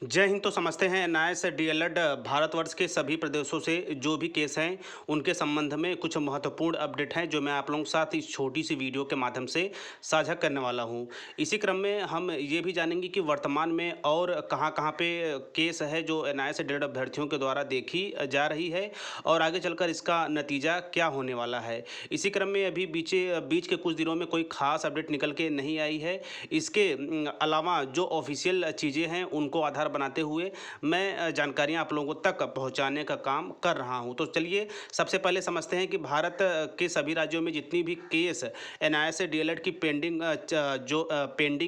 जय हिंद। तो समझते हैं एनआईएस डीएलएड भारतवर्ष के सभी प्रदेशों से जो भी केस हैं उनके संबंध में कुछ महत्वपूर्ण अपडेट हैं जो मैं आप लोगों के साथ इस छोटी सी वीडियो के माध्यम से साझा करने वाला हूं। इसी क्रम में हम ये भी जानेंगे कि वर्तमान में और कहां-कहां पे केस है जो एनआईएस डीएलएड अभ्यर्थियों के द्वारा देखी जा रही है और आगे चलकर इसका नतीजा क्या होने वाला है। इसी क्रम में अभी बीच के कुछ दिनों में कोई खास अपडेट निकल के नहीं आई है। इसके अलावा जो ऑफिशियल चीज़ें हैं उनको आधार बनाते हुए मैं जानकारियां आप लोगों तक पहुंचाने का काम कर रहा हूं। तो चलिए सबसे पहले समझते हैं कि भारत के सभी राज्यों में जितनी भी केस एनआईएस डीएलएड की पेंडिंग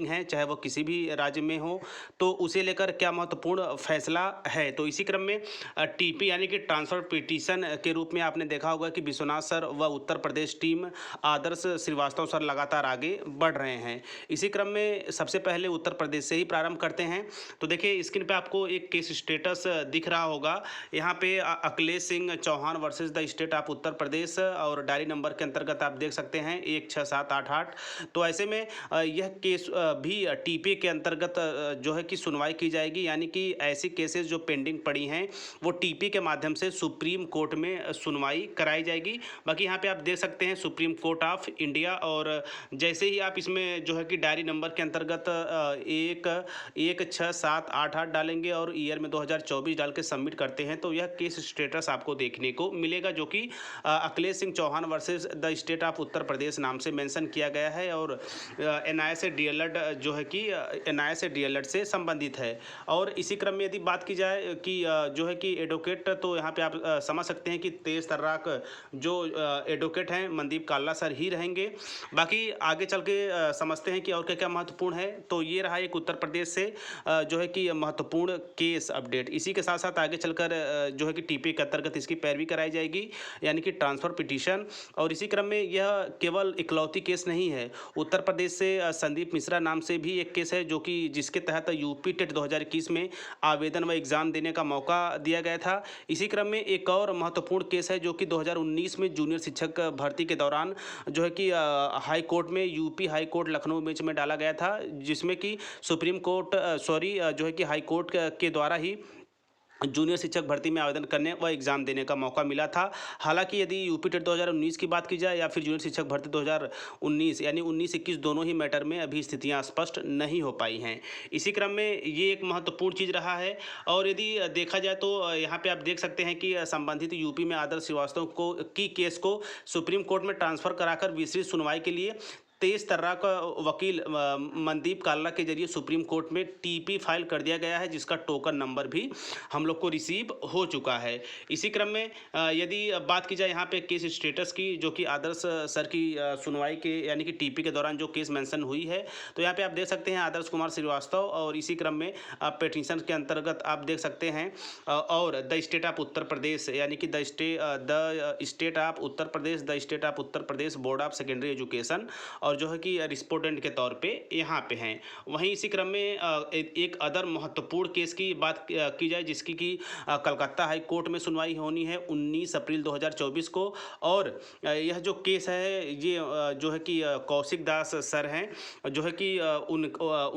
है, चाहे वो किसी भी राज्य में हो, तो उसे लेकर क्या महत्वपूर्ण फैसला है। तो इसी क्रम में टीपी यानी कि ट्रांसफर पिटीशन के रूप में आपने देखा होगा कि विश्वनाथ सर व उत्तर प्रदेश टीम आदर्श श्रीवास्तव सर लगातार आगे बढ़ रहे हैं। इसी क्रम में सबसे पहले उत्तर प्रदेश से ही प्रारंभ करते हैं। तो देखिए स्क्रीन पे आपको एक केस स्टेटस दिख रहा होगा। यहाँ पे Akhilesh Singh Chauhan versus the state of Uttar Pradesh और डायरी नंबर के अंतर्गत आप देख सकते हैं 16788। तो ऐसे में यह केस भी टीपी के अंतर्गत जो है कि सुनवाई की जाएगी, यानी कि ऐसी केसेस जो पेंडिंग पड़ी हैं वो टीपी के माध्यम से सुप्रीम कोर्ट में सुनवाई कराई जाएगी। बाकी यहाँ पे आप देख सकते हैं सुप्रीम कोर्ट ऑफ इंडिया, और जैसे ही आप इसमें जो है कि डायरी नंबर के अंतर्गत 16788 डालेंगे और ईयर में 2024 डाल के सबमिट करते हैं तो यह केस स्टेटस आपको देखने को मिलेगा, जो कि Akhilesh Singh Chauhan versus the state of Uttar Pradesh नाम से मेंशन किया गया है और एनआईएस डीएलएड जो है कि एनआईएस डीएलएड से संबंधित है। और इसी क्रम में यदि बात की जाए कि जो है कि एडवोकेट, तो यहाँ पे आप समझ सकते हैं कि तेज तर्राक जो एडवोकेट हैं मनदीप काल्ला सर ही रहेंगे। बाकी आगे चल के समझते हैं कि और क्या क्या महत्वपूर्ण है। तो ये रहा एक उत्तर प्रदेश से जो है कि महत्वपूर्ण केस अपडेट। इसी के साथ साथ आगे चलकर जो है कि टीपी के अंतर्गत इसकी पैरवी कराई जाएगी, यानी कि ट्रांसफ़र पिटीशन। और इसी क्रम में यह केवल इकलौती केस नहीं है। उत्तर प्रदेश से संदीप मिश्रा नाम से भी एक केस है जो कि जिसके तहत यूपी टेट 2021 में आवेदन व एग्ज़ाम देने का मौका दिया गया था। इसी क्रम में एक और महत्वपूर्ण केस है जो कि 2019 में जूनियर शिक्षक भर्ती के दौरान जो है कि हाई कोर्ट में, UP high court Lucknow bench में डाला गया था, जिसमें कि सुप्रीम कोर्ट जो है कि हाई कोर्ट के द्वारा ही जूनियर शिक्षक भर्ती में आवेदन करने व एग्ज़ाम देने का मौका मिला था। हालांकि यदि यूपी टेट 2019 की बात की जाए या फिर जूनियर शिक्षक भर्ती 2019 यानी 19-21 दोनों ही मैटर में अभी स्थितियां स्पष्ट नहीं हो पाई हैं। इसी क्रम में ये एक महत्वपूर्ण चीज़ रहा है। और यदि देखा जाए तो यहाँ पे आप देख सकते हैं कि संबंधित यूपी में आदर्श श्रीवास्तव को की केस को सुप्रीम कोर्ट में ट्रांसफ़र कराकर विस्तृत सुनवाई के लिए तेज तर्राक वकील मनदीप काल्ला के जरिए सुप्रीम कोर्ट में टीपी फाइल कर दिया गया है, जिसका टोकन नंबर भी हम लोग को रिसीव हो चुका है। इसी क्रम में यदि बात की जाए यहाँ पे केस स्टेटस की, जो कि आदर्श सर की सुनवाई के यानी कि टीपी के दौरान जो केस मेंशन हुई है, तो यहाँ पे आप देख सकते हैं आदर्श कुमार श्रीवास्तव। और इसी क्रम में पिटीशन के अंतर्गत आप देख सकते हैं और द स्टेट ऑफ उत्तर प्रदेश यानी कि the state of Uttar Pradesh, the state of Uttar Pradesh board of secondary education, और जो है कि रिस्पोंडेंट के तौर पे यहाँ पे हैं। वहीं इसी क्रम में एक अदर महत्वपूर्ण केस की बात की जाए, जिसकी कि कलकत्ता हाई कोर्ट में सुनवाई होनी है 19 अप्रैल 2024 को। और यह जो केस है ये जो है कि कौशिक दास सर हैं, जो है कि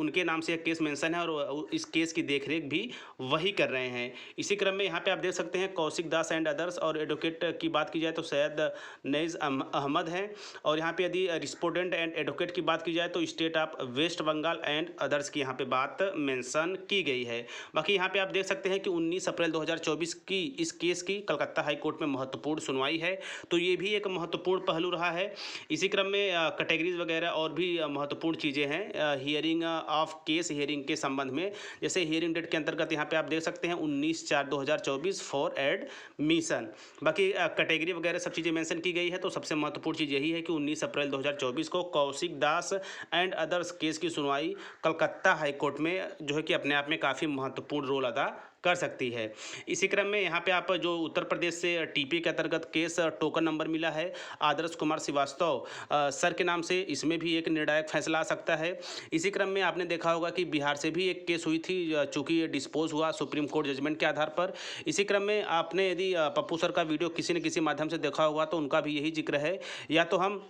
उनके नाम से यह केस मेंशन है और इस केस की देखरेख भी वही कर रहे हैं। इसी क्रम में यहाँ पे आप देख सकते हैं कौशिक दास एंड अदर्स। और एडवोकेट की बात की जाए तो सैयद नईज अहमद हैं। और यहाँ पे यदि रिस्पोंडेंट एंड एडवोकेट की बात की जाए तो state of West Bengal and others की यहाँ पे बात मेंशन की गई है। बाकी यहाँ पे आप देख सकते हैं कि 19 अप्रैल 2024 की इस केस की कलकत्ता हाई कोर्ट में महत्वपूर्ण सुनवाई है। तो ये भी एक महत्वपूर्ण पहलू रहा है। इसी क्रम में कैटेगरीज वगैरह और भी महत्वपूर्ण चीज़ें हैं हियरिंग ऑफ केस हियरिंग के संबंध में। जैसे हियरिंग डेट के अंतर्गत यहाँ पे आप देख सकते हैं 19/4/2024 फॉर एडमिशन। बाकी कैटेगरी वगैरह सब चीज़ें मेंशन की गई है। तो सबसे महत्वपूर्ण चीज़ यही है कि 19 अप्रैल 2024 को कौशिक दास एंड अदर्स केस की सुनवाई कलकत्ता हाई कोर्ट में जो है कि अपने आप में काफ़ी महत्वपूर्ण रोल अदा कर सकती है। इसी क्रम में यहाँ पे आप जो उत्तर प्रदेश से टीपी के अंतर्गत केस टोकन नंबर मिला है आदर्श कुमार श्रीवास्तव सर के नाम से, इसमें भी एक निर्णायक फैसला आ सकता है। इसी क्रम में आपने देखा होगा कि बिहार से भी एक केस हुई थी, चूँकि ये डिस्पोज हुआ सुप्रीम कोर्ट जजमेंट के आधार पर। इसी क्रम में आपने यदि पप्पू सर का वीडियो किसी न किसी माध्यम से देखा होगा तो उनका भी यही जिक्र है। या तो हम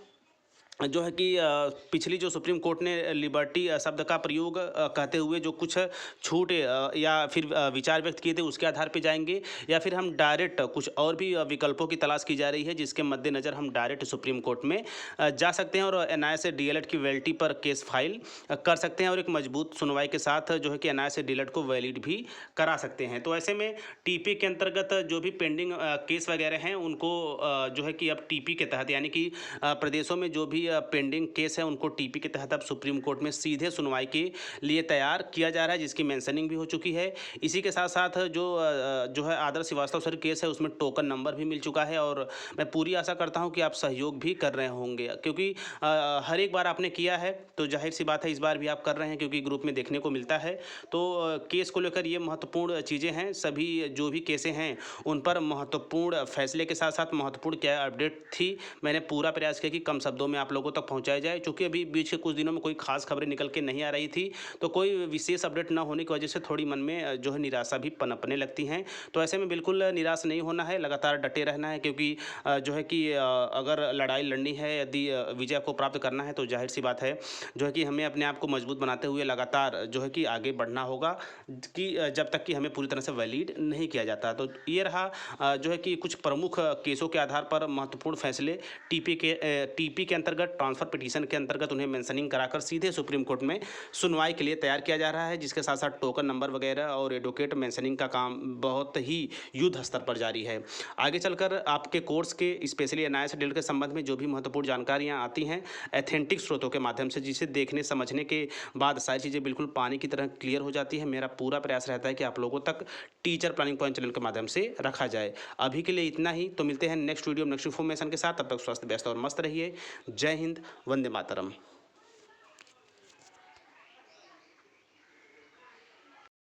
जो है कि पिछली जो सुप्रीम कोर्ट ने लिबर्टी शब्द का प्रयोग कहते हुए जो कुछ छूट या फिर विचार व्यक्त किए थे उसके आधार पे जाएंगे, या फिर हम डायरेक्ट कुछ और भी विकल्पों की तलाश की जा रही है जिसके मद्देनज़र हम डायरेक्ट सुप्रीम कोर्ट में जा सकते हैं और एनआईए से डीएलएड की वैलिडिटी पर केस फाइल कर सकते हैं और एक मजबूत सुनवाई के साथ जो है कि एनआईए से डीएलएड को वैलिड भी करा सकते हैं। तो ऐसे में टीपी के अंतर्गत जो भी पेंडिंग केस वगैरह हैं उनको जो है कि अब टीपी के तहत यानी कि प्रदेशों में जो भी पेंडिंग केस है उनको टीपी के तहत अब सुप्रीम कोर्ट में सीधे सुनवाई के लिए तैयार किया जा रहा है, जिसकी मेंशनिंग भी हो चुकी है। इसी के साथ साथ जो है आदर्श श्रीवास्तव सर केस है उसमें टोकन नंबर भी मिल चुका है और मैं पूरी आशा करता हूं कि आप सहयोग भी कर रहे होंगे, क्योंकि हर एक बार आपने किया है तो जाहिर सी बात है इस बार भी आप कर रहे हैं, क्योंकि ग्रुप में देखने को मिलता है। तो केस को लेकर ये महत्वपूर्ण चीज़ें हैं, सभी जो भी केसें हैं उन पर महत्वपूर्ण फैसले के साथ साथ महत्वपूर्ण क्या अपडेट थी, मैंने पूरा प्रयास किया कि कम शब्दों में आप लोगों तक पहुंचाया जाए। चूँकि अभी बीच के कुछ दिनों में कोई खास खबरें निकल के नहीं आ रही थी, तो कोई विशेष अपडेट ना होने की वजह से थोड़ी मन में जो है निराशा भी पनपने लगती हैं। तो ऐसे में बिल्कुल निराश नहीं होना है, लगातार डटे रहना है, क्योंकि जो है कि अगर लड़ाई लड़नी है, यदि विजय को प्राप्त करना है तो जाहिर सी बात है जो है कि हमें अपने आप को मजबूत बनाते हुए लगातार जो है कि आगे बढ़ना होगा, कि जब तक कि हमें पूरी तरह से वैलिड नहीं किया जाता। तो ये रहा जो है कि कुछ प्रमुख केसों के आधार पर महत्वपूर्ण फैसले टीपी के अंतर्गत ट्रांसफर पिटीशन के अंतर्गत उन्हें मेंशनिंग कराकर सीधे सुप्रीम कोर्ट में सुनवाई के लिए तैयार किया जा रहा है, जिसके साथ साथ टोकन नंबर वगैरह और एडवोकेट मेंशनिंग का काम बहुत ही युद्ध स्तर पर जारी है। आगे चलकर आपके कोर्स के स्पेशली एनआईए से डील के संबंध में जो भी महत्वपूर्ण जानकारियाँ आती हैं एथेंटिक स्रोतों के माध्यम से, जिसे देखने समझने के बाद सारी चीज़ें बिल्कुल पानी की तरह क्लियर हो जाती है, मेरा पूरा प्रयास रहता है कि आप लोगों तक टीचर प्लानिंग पॉइंट चैनल के माध्यम से रखा जाए। अभी के लिए इतना ही, तो मिलते हैं नेक्स्ट वीडियो नेक्स्ट इन्फॉर्मेशन के साथ। तब तक स्वस्थ व्यस्त और मस्त रहिए। जय हिंद, वंदे मातरम।